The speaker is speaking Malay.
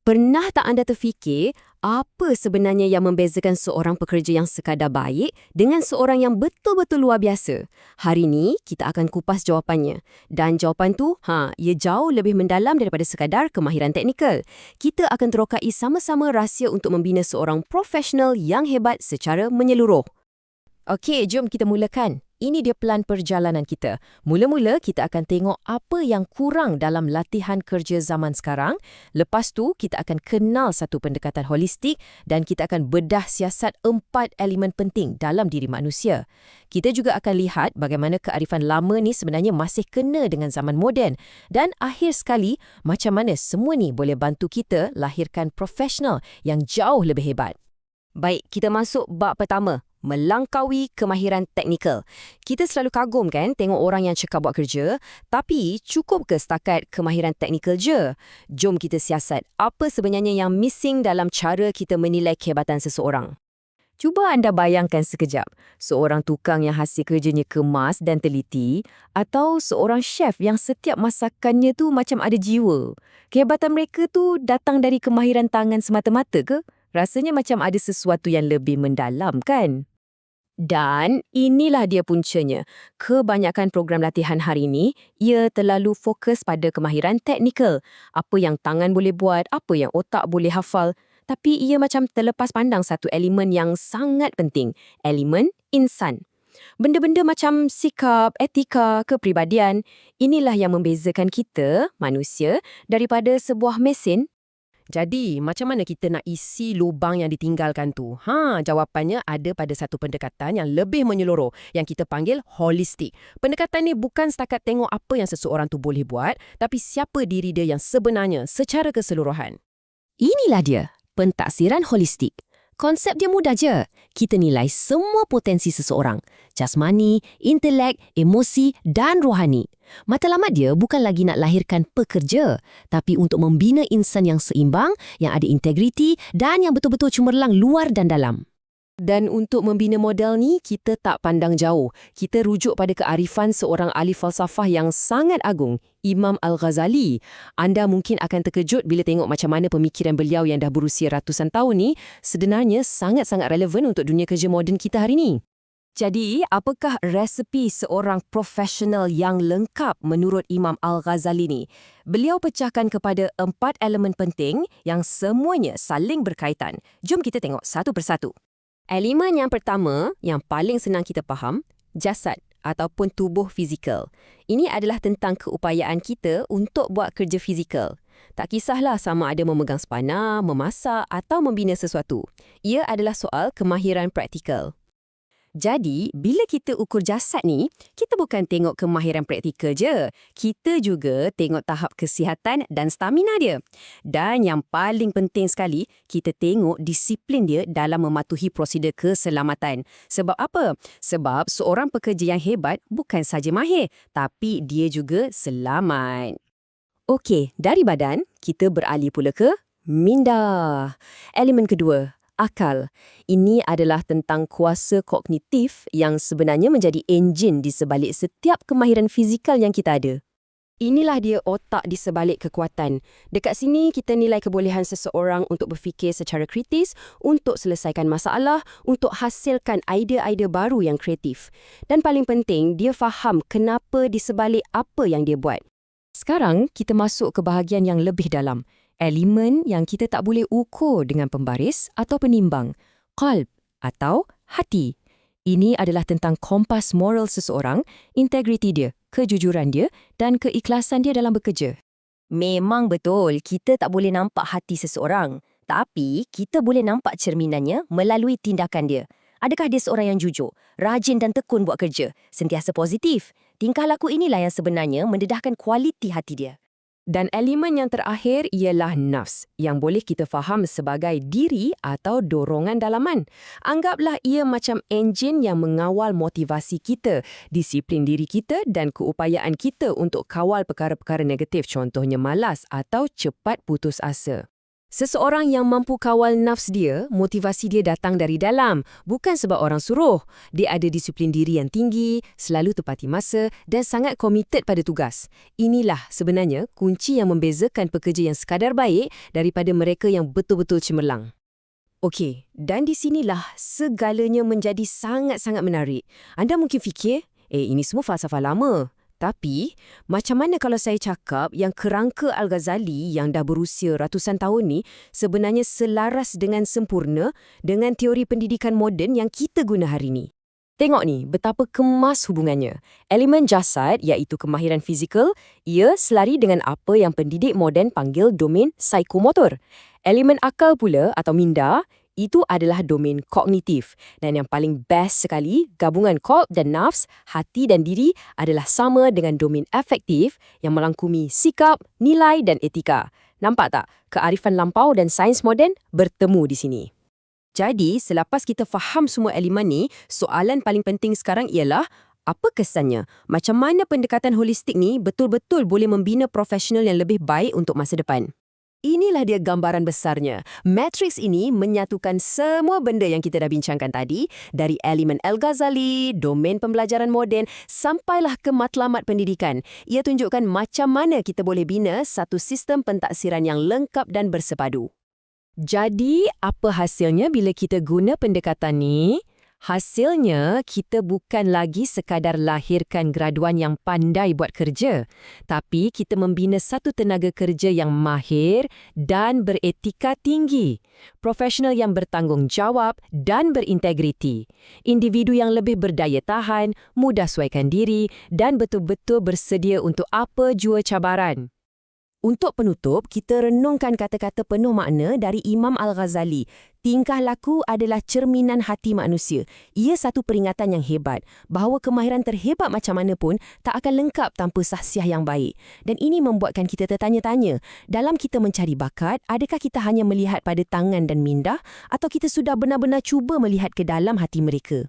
Pernah tak anda terfikir apa sebenarnya yang membezakan seorang pekerja yang sekadar baik dengan seorang yang betul-betul luar biasa? Hari ini kita akan kupas jawapannya. Dan jawapan tu, ia jauh lebih mendalam daripada sekadar kemahiran teknikal. Kita akan terokai sama-sama rahsia untuk membina seorang profesional yang hebat secara menyeluruh. Okey, jom kita mulakan. Ini dia pelan perjalanan kita. Mula-mula kita akan tengok apa yang kurang dalam latihan kerja zaman sekarang. Lepas tu kita akan kenal satu pendekatan holistik dan kita akan bedah siasat 4 elemen penting dalam diri manusia. Kita juga akan lihat bagaimana kearifan lama ni sebenarnya masih kena dengan zaman moden. Dan akhir sekali, macam mana semua ni boleh bantu kita lahirkan profesional yang jauh lebih hebat. Baik, kita masuk bab pertama. Melangkaui kemahiran teknikal. Kita selalu kagum kan tengok orang yang cekap buat kerja, tapi cukup ke setakat kemahiran teknikal je? Jom kita siasat apa sebenarnya yang missing dalam cara kita menilai kehebatan seseorang. Cuba anda bayangkan sekejap, seorang tukang yang hasil kerjanya kemas dan teliti, atau seorang chef yang setiap masakannya tu macam ada jiwa. Kehebatan mereka tu datang dari kemahiran tangan semata-mata ke? Rasanya macam ada sesuatu yang lebih mendalam kan? Dan inilah dia puncanya. Kebanyakan program latihan hari ini, ia terlalu fokus pada kemahiran teknikal. Apa yang tangan boleh buat, apa yang otak boleh hafal. Tapi ia macam terlepas pandang satu elemen yang sangat penting. Elemen insan. Benda-benda macam sikap, etika, kepribadian. Inilah yang membezakan kita, manusia, daripada sebuah mesin. Jadi, macam mana kita nak isi lubang yang ditinggalkan tu? Jawapannya ada pada satu pendekatan yang lebih menyeluruh yang kita panggil holistik. Pendekatan ni bukan setakat tengok apa yang seseorang tu boleh buat, tapi siapa diri dia yang sebenarnya secara keseluruhan. Inilah dia, pentaksiran holistik. Konsep dia mudah je. Kita nilai semua potensi seseorang. Jasmani, intelek, emosi dan rohani. Matlamat dia bukan lagi nak lahirkan pekerja, tapi untuk membina insan yang seimbang, yang ada integriti dan yang betul-betul cemerlang luar dan dalam. Dan untuk membina model ni, kita tak pandang jauh. Kita rujuk pada kearifan seorang ahli falsafah yang sangat agung, Imam Al-Ghazali. Anda mungkin akan terkejut bila tengok macam mana pemikiran beliau yang dah berusia ratusan tahun ni sebenarnya sangat-sangat relevan untuk dunia kerja moden kita hari ni. Jadi, apakah resepi seorang profesional yang lengkap menurut Imam Al-Ghazali ni? Beliau pecahkan kepada 4 elemen penting yang semuanya saling berkaitan. Jom kita tengok satu persatu. Elemen yang pertama, yang paling senang kita faham, jasad ataupun tubuh fizikal. Ini adalah tentang keupayaan kita untuk buat kerja fizikal. Tak kisahlah sama ada memegang spana, memasak atau membina sesuatu. Ia adalah soal kemahiran praktikal. Jadi, bila kita ukur jasad ni, kita bukan tengok kemahiran praktikal je. Kita juga tengok tahap kesihatan dan stamina dia. Dan yang paling penting sekali, kita tengok disiplin dia dalam mematuhi prosedur keselamatan. Sebab apa? Sebab seorang pekerja yang hebat bukan saja mahir, tapi dia juga selamat. Okey, dari badan, kita beralih pula ke minda. Elemen kedua, akal. Ini adalah tentang kuasa kognitif yang sebenarnya menjadi enjin di sebalik setiap kemahiran fizikal yang kita ada. Inilah dia otak di sebalik kekuatan. Dekat sini kita nilai kebolehan seseorang untuk berfikir secara kritis, untuk selesaikan masalah, untuk hasilkan idea-idea baru yang kreatif. Dan paling penting, dia faham kenapa di sebalik apa yang dia buat. Sekarang kita masuk ke bahagian yang lebih dalam. Elemen yang kita tak boleh ukur dengan pembaris atau penimbang, qalb atau hati. Ini adalah tentang kompas moral seseorang, integriti dia, kejujuran dia dan keikhlasan dia dalam bekerja. Memang betul, kita tak boleh nampak hati seseorang, tapi kita boleh nampak cerminannya melalui tindakan dia. Adakah dia seorang yang jujur, rajin dan tekun buat kerja, sentiasa positif? Tingkah laku inilah yang sebenarnya mendedahkan kualiti hati dia. Dan elemen yang terakhir ialah nafs, yang boleh kita faham sebagai diri atau dorongan dalaman. Anggaplah ia macam enjin yang mengawal motivasi kita, disiplin diri kita dan keupayaan kita untuk kawal perkara-perkara negatif, contohnya malas atau cepat putus asa. Seseorang yang mampu kawal nafs dia, motivasi dia datang dari dalam, bukan sebab orang suruh. Dia ada disiplin diri yang tinggi, selalu tepati masa dan sangat komited pada tugas. Inilah sebenarnya kunci yang membezakan pekerja yang sekadar baik daripada mereka yang betul-betul cemerlang. Okey, dan di sinilah segalanya menjadi sangat-sangat menarik. Anda mungkin fikir, ini semua falsafah lama. Tapi, macam mana kalau saya cakap yang kerangka Al-Ghazali yang dah berusia ratusan tahun ni sebenarnya selaras dengan sempurna dengan teori pendidikan moden yang kita guna hari ni? Tengok ni, betapa kemas hubungannya. Elemen jasad, iaitu kemahiran fizikal, ia selari dengan apa yang pendidik moden panggil domain psikomotor. Elemen akal pula atau minda, itu adalah domain kognitif. Dan yang paling best sekali, gabungan qalb dan nafs, hati dan diri adalah sama dengan domain afektif yang melangkumi sikap, nilai dan etika. Nampak tak? Kearifan lampau dan sains moden bertemu di sini. Jadi, selepas kita faham semua elemen ni, soalan paling penting sekarang ialah, apa kesannya? Macam mana pendekatan holistik ni betul-betul boleh membina profesional yang lebih baik untuk masa depan? Inilah dia gambaran besarnya. Matrix ini menyatukan semua benda yang kita dah bincangkan tadi, dari elemen Al-Ghazali, domain pembelajaran moden, sampailah ke matlamat pendidikan. Ia tunjukkan macam mana kita boleh bina satu sistem pentaksiran yang lengkap dan bersepadu. Jadi, apa hasilnya bila kita guna pendekatan ni? Hasilnya, kita bukan lagi sekadar lahirkan graduan yang pandai buat kerja, tapi kita membina satu tenaga kerja yang mahir dan beretika tinggi, profesional yang bertanggungjawab dan berintegriti, individu yang lebih berdaya tahan, mudah sesuaikan diri dan betul-betul bersedia untuk apa jua cabaran. Untuk penutup, kita renungkan kata-kata penuh makna dari Imam Al-Ghazali. Tingkah laku adalah cerminan hati manusia. Ia satu peringatan yang hebat, bahawa kemahiran terhebat macam mana pun tak akan lengkap tanpa sahsiah yang baik. Dan ini membuatkan kita tertanya-tanya, dalam kita mencari bakat, adakah kita hanya melihat pada tangan dan minda, atau kita sudah benar-benar cuba melihat ke dalam hati mereka?